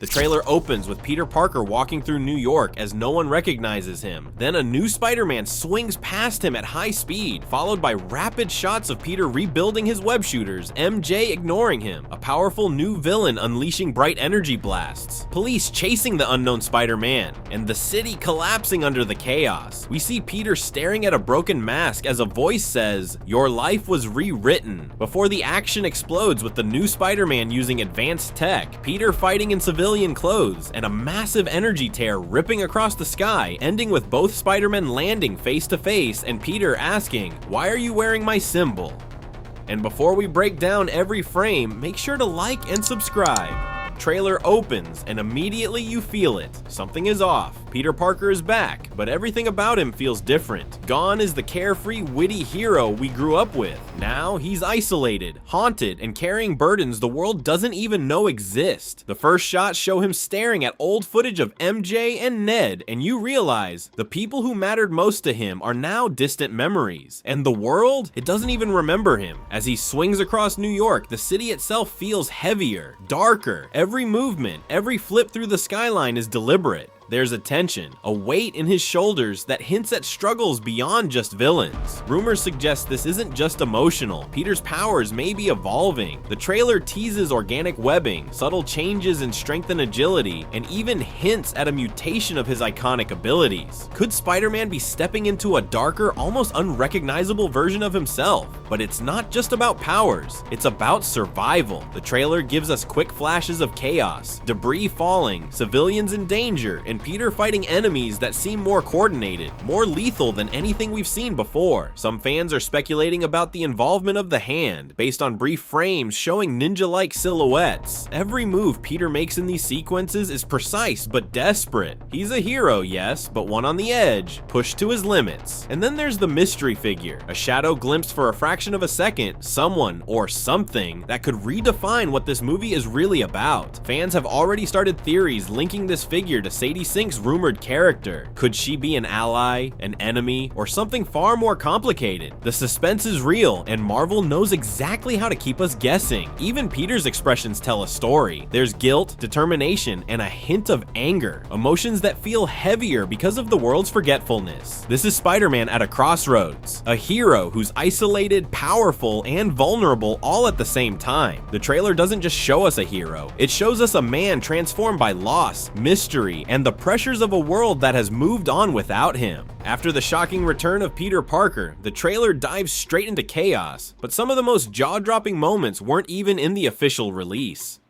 The trailer opens with Peter Parker walking through New York as no one recognizes him. Then a new Spider-Man swings past him at high speed, followed by rapid shots of Peter rebuilding his web shooters, MJ ignoring him, a powerful new villain unleashing bright energy blasts, police chasing the unknown Spider-Man, and the city collapsing under the chaos. We see Peter staring at a broken mask as a voice says, "Your life was rewritten," before the action explodes with the new Spider-Man using advanced tech, Peter fighting in civilian clothes, and a massive energy tear ripping across the sky, ending with both Spider-Men landing face to face and Peter asking, "Why are you wearing my symbol?" And before we break down every frame, make sure to like and subscribe. Trailer opens and immediately you feel it. Something is off. Peter Parker is back, but everything about him feels different. Gone is the carefree, witty hero we grew up with. Now he's isolated, haunted, and carrying burdens the world doesn't even know exist. The first shots show him staring at old footage of MJ and Ned, and you realize the people who mattered most to him are now distant memories. And the world? It doesn't even remember him. As he swings across New York, the city itself feels heavier, darker. Every movement, every flip through the skyline is deliberate. There's a tension, a weight in his shoulders that hints at struggles beyond just villains. Rumors suggest this isn't just emotional. Peter's powers may be evolving. The trailer teases organic webbing, subtle changes in strength and agility, and even hints at a mutation of his iconic abilities. Could Spider-Man be stepping into a darker, almost unrecognizable version of himself? But it's not just about powers, it's about survival. The trailer gives us quick flashes of chaos, debris falling, civilians in danger, and Peter fighting enemies that seem more coordinated, more lethal than anything we've seen before. Some fans are speculating about the involvement of the Hand, based on brief frames showing ninja-like silhouettes. Every move Peter makes in these sequences is precise but desperate. He's a hero, yes, but one on the edge, pushed to his limits. And then there's the mystery figure, a shadow glimpsed for a fraction of a second, someone or something that could redefine what this movie is really about. Fans have already started theories linking this figure to Sadie Sink's rumored character. Could she be an ally, an enemy, or something far more complicated? The suspense is real, and Marvel knows exactly how to keep us guessing. Even Peter's expressions tell a story. There's guilt, determination, and a hint of anger, emotions that feel heavier because of the world's forgetfulness. This is Spider-Man at a crossroads, a hero who's isolated, powerful, and vulnerable all at the same time. The trailer doesn't just show us a hero, it shows us a man transformed by loss, mystery, and the pressures of a world that has moved on without him. After the shocking return of Peter Parker, the trailer dives straight into chaos, but some of the most jaw-dropping moments weren't even in the official release.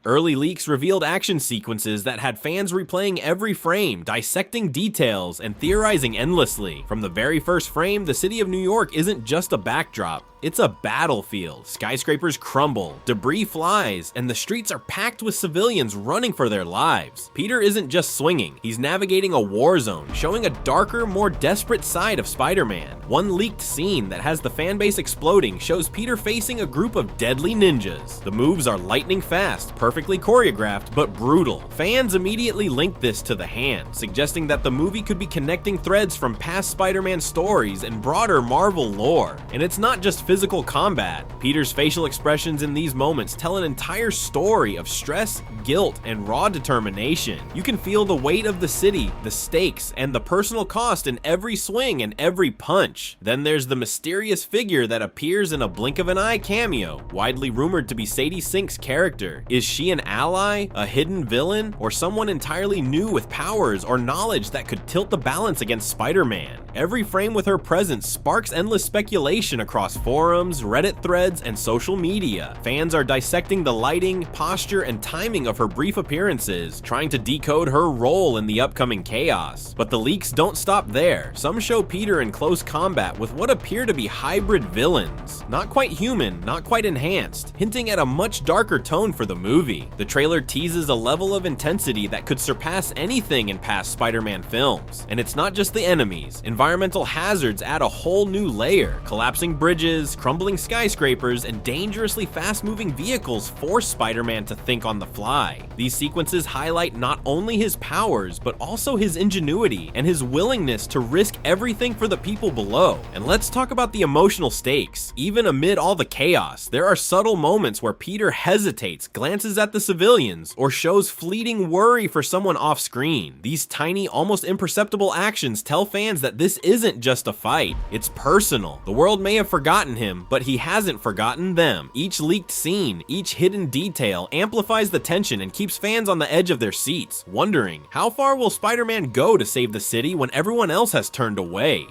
Early leaks revealed action sequences that had fans replaying every frame, dissecting details, and theorizing endlessly. From the very first frame, the city of New York isn't just a backdrop. It's a battlefield. Skyscrapers crumble, debris flies, and the streets are packed with civilians running for their lives. Peter isn't just swinging, he's navigating a war zone, showing a darker, more desperate side of Spider-Man. One leaked scene that has the fanbase exploding shows Peter facing a group of deadly ninjas. The moves are lightning fast, perfectly choreographed, but brutal. Fans immediately linked this to the Hand, suggesting that the movie could be connecting threads from past Spider-Man stories and broader Marvel lore. And it's not just physical combat. Peter's facial expressions in these moments tell an entire story of stress, guilt, and raw determination. You can feel the weight of the city, the stakes, and the personal cost in every swing and every punch. Then there's the mysterious figure that appears in a blink of an eye cameo, widely rumored to be Sadie Sink's character. Is she an ally, a hidden villain, or someone entirely new with powers or knowledge that could tilt the balance against Spider-Man? Every frame with her presence sparks endless speculation across forums, Reddit threads, and social media. Fans are dissecting the lighting, posture, and timing of her brief appearances, trying to decode her role in the upcoming chaos. But the leaks don't stop there. Some show Peter in close combat with what appear to be hybrid villains. Not quite human, not quite enhanced, hinting at a much darker tone for the movie. The trailer teases a level of intensity that could surpass anything in past Spider-Man films. And it's not just the enemies. Environmental hazards add a whole new layer. Collapsing bridges, crumbling skyscrapers, and dangerously fast-moving vehicles force Spider-Man to think on the fly. These sequences highlight not only his powers, but also his ingenuity and his willingness to risk everything for the people below. And let's talk about the emotional stakes. Even amid all the chaos, there are subtle moments where Peter hesitates, glances glances at the civilians, or shows fleeting worry for someone off screen. These tiny, almost imperceptible actions tell fans that this isn't just a fight, it's personal. The world may have forgotten him, but he hasn't forgotten them. Each leaked scene, each hidden detail amplifies the tension and keeps fans on the edge of their seats, wondering, how far will Spider-Man go to save the city when everyone else has turned away?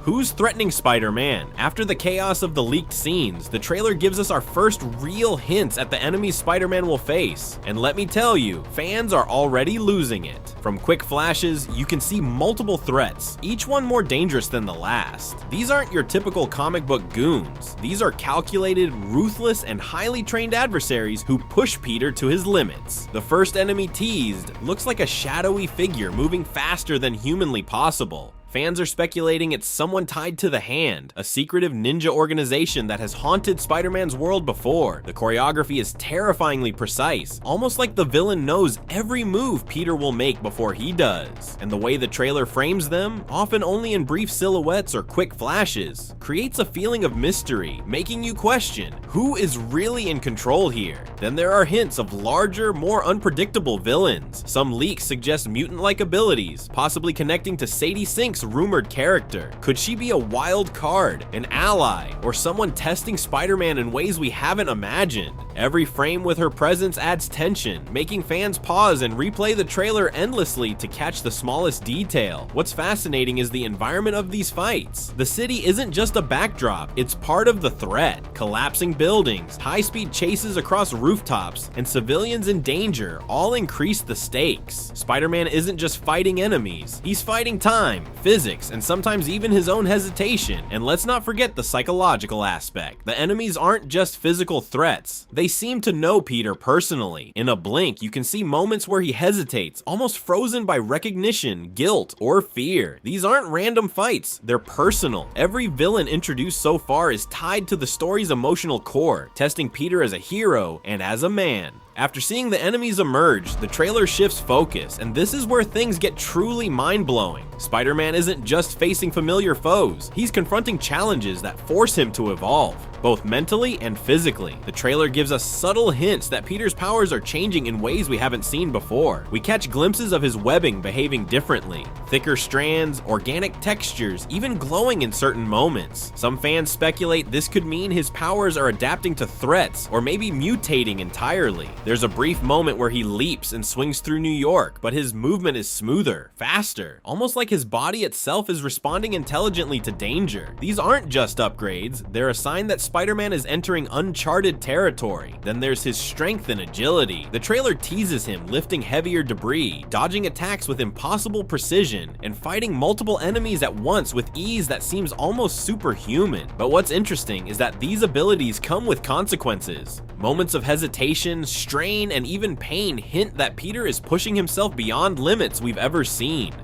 Who's threatening Spider-Man? After the chaos of the leaked scenes, the trailer gives us our first real hints at the enemies Spider-Man will face. And let me tell you, fans are already losing it. From quick flashes, you can see multiple threats, each one more dangerous than the last. These aren't your typical comic book goons. These are calculated, ruthless, and highly trained adversaries who push Peter to his limits. The first enemy teased looks like a shadowy figure moving faster than humanly possible. Fans are speculating it's someone tied to the Hand, a secretive ninja organization that has haunted Spider-Man's world before. The choreography is terrifyingly precise, almost like the villain knows every move Peter will make before he does. And the way the trailer frames them, often only in brief silhouettes or quick flashes, creates a feeling of mystery, making you question, who is really in control here? Then there are hints of larger, more unpredictable villains. Some leaks suggest mutant-like abilities, possibly connecting to Sadie Sink's rumored character. Could she be a wild card, an ally, or someone testing Spider-Man in ways we haven't imagined? Every frame with her presence adds tension, making fans pause and replay the trailer endlessly to catch the smallest detail. What's fascinating is the environment of these fights. The city isn't just a backdrop, it's part of the threat. Collapsing buildings, high-speed chases across rooftops, and civilians in danger all increase the stakes. Spider-Man isn't just fighting enemies, he's fighting time, physics, and sometimes even his own hesitation. And let's not forget the psychological aspect. The enemies aren't just physical threats. They seem to know Peter personally. In a blink, you can see moments where he hesitates, almost frozen by recognition, guilt, or fear. These aren't random fights, they're personal. Every villain introduced so far is tied to the story's emotional core, testing Peter as a hero and as a man. After seeing the enemies emerge, the trailer shifts focus, and this is where things get truly mind-blowing. Spider-Man isn't just facing familiar foes, he's confronting challenges that force him to evolve, both mentally and physically. The trailer gives us subtle hints that Peter's powers are changing in ways we haven't seen before. We catch glimpses of his webbing behaving differently, thicker strands, organic textures, even glowing in certain moments. Some fans speculate this could mean his powers are adapting to threats, or maybe mutating entirely. There's a brief moment where he leaps and swings through New York, but his movement is smoother, faster, almost like his body itself is responding intelligently to danger. These aren't just upgrades, they're a sign that Spider-Man is entering uncharted territory. Then there's his strength and agility. The trailer teases him lifting heavier debris, dodging attacks with impossible precision, and fighting multiple enemies at once with ease that seems almost superhuman. But what's interesting is that these abilities come with consequences. Moments of hesitation, strain, and even pain hint that Peter is pushing himself beyond limits we've ever seen.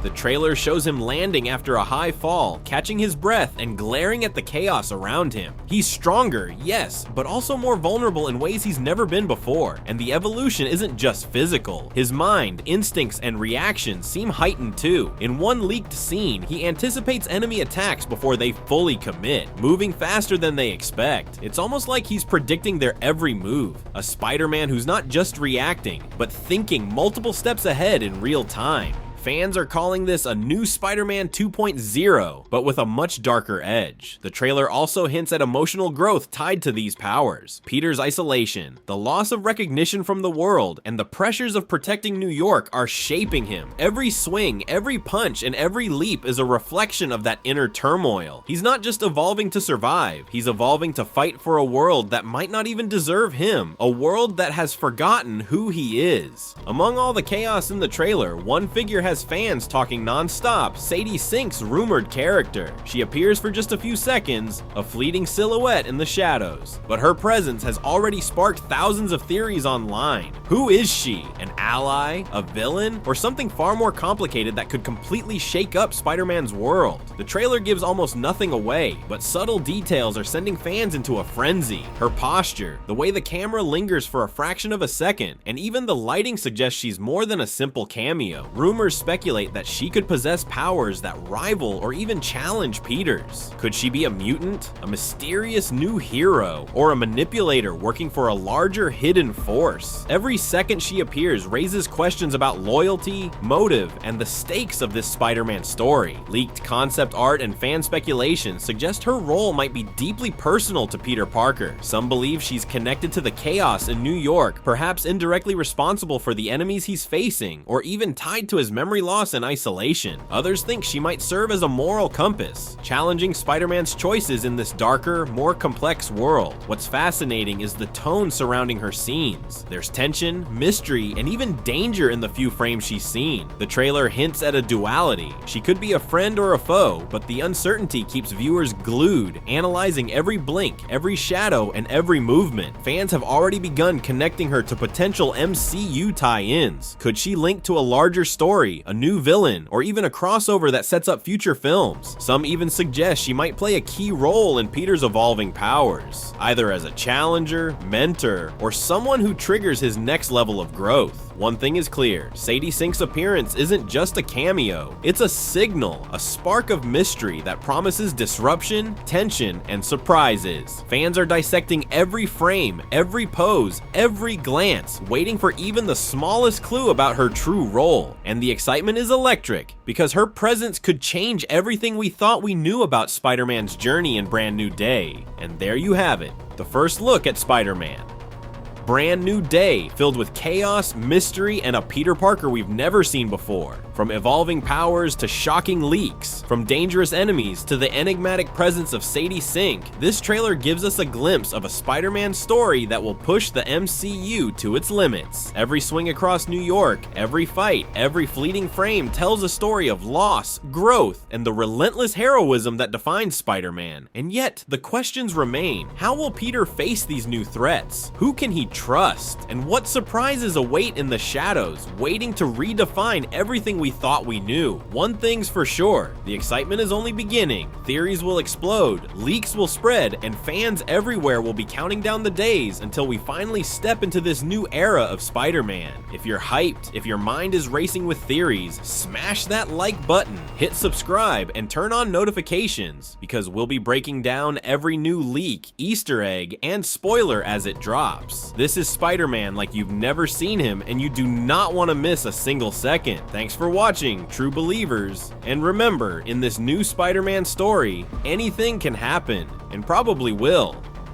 The trailer shows him landing after a high fall, catching his breath and glaring at the chaos around him. He's stronger, yes, but also more vulnerable in ways he's never been before. And the evolution isn't just physical. His mind, instincts, and reactions seem heightened too. In one leaked scene, he anticipates enemy attacks before they fully commit, moving faster than they expect. It's almost like he's predicting their every move. A Spider-Man who's not just reacting, but thinking multiple steps ahead in real time. Fans are calling this a new Spider-Man 2.0, but with a much darker edge. The trailer also hints at emotional growth tied to these powers. Peter's isolation, the loss of recognition from the world, and the pressures of protecting New York are shaping him. Every swing, every punch, and every leap is a reflection of that inner turmoil. He's not just evolving to survive, he's evolving to fight for a world that might not even deserve him, a world that has forgotten who he is. Among all the chaos in the trailer, one figure has fans talking non-stop: Sadie Sink's rumored character. She appears for just a few seconds, a fleeting silhouette in the shadows, but her presence has already sparked thousands of theories online. Who is she? An ally? A villain? Or something far more complicated that could completely shake up Spider-Man's world? The trailer gives almost nothing away, but subtle details are sending fans into a frenzy. Her posture, the way the camera lingers for a fraction of a second, and even the lighting suggests she's more than a simple cameo. Rumors speculate that she could possess powers that rival or even challenge Peter's. Could she be a mutant, a mysterious new hero, or a manipulator working for a larger hidden force? Every second she appears raises questions about loyalty, motive, and the stakes of this Spider-Man story. Leaked concept art and fan speculation suggest her role might be deeply personal to Peter Parker. Some believe she's connected to the chaos in New York, perhaps indirectly responsible for the enemies he's facing, or even tied to his memory loss and isolation. Others think she might serve as a moral compass, challenging Spider-Man's choices in this darker, more complex world. What's fascinating is the tone surrounding her scenes. There's tension, mystery, and even danger in the few frames she's seen. The trailer hints at a duality. She could be a friend or a foe, but the uncertainty keeps viewers glued, analyzing every blink, every shadow, and every movement. Fans have already begun connecting her to potential MCU tie-ins. Could she link to a larger story, a new villain, or even a crossover that sets up future films? Some even suggest she might play a key role in Peter's evolving powers, either as a challenger, mentor, or someone who triggers his next level of growth. One thing is clear, Sadie Sink's appearance isn't just a cameo, it's a signal, a spark of mystery that promises disruption, tension, and surprises. Fans are dissecting every frame, every pose, every glance, waiting for even the smallest clue about her true role. And the excitement is electric, because her presence could change everything we thought we knew about Spider-Man's journey in Brand New Day. And there you have it, the first look at Spider-Man. Brand New Day, filled with chaos, mystery, and a Peter Parker we've never seen before. From evolving powers to shocking leaks, from dangerous enemies to the enigmatic presence of Sadie Sink, this trailer gives us a glimpse of a Spider-Man story that will push the MCU to its limits. Every swing across New York, every fight, every fleeting frame tells a story of loss, growth, and the relentless heroism that defines Spider-Man. And yet, the questions remain. How will Peter face these new threats? Who can he trust? And what surprises await in the shadows, waiting to redefine everything we thought we knew? One thing's for sure, the excitement is only beginning. Theories will explode, leaks will spread, and fans everywhere will be counting down the days until we finally step into this new era of Spider-Man. If you're hyped, if your mind is racing with theories, smash that like button, hit subscribe, and turn on notifications, because we'll be breaking down every new leak, Easter egg, and spoiler as it drops. This is Spider-Man like you've never seen him, and you do not want to miss a single second. Thanks for watching, true believers. And remember, in this new Spider-Man story, anything can happen, and probably will.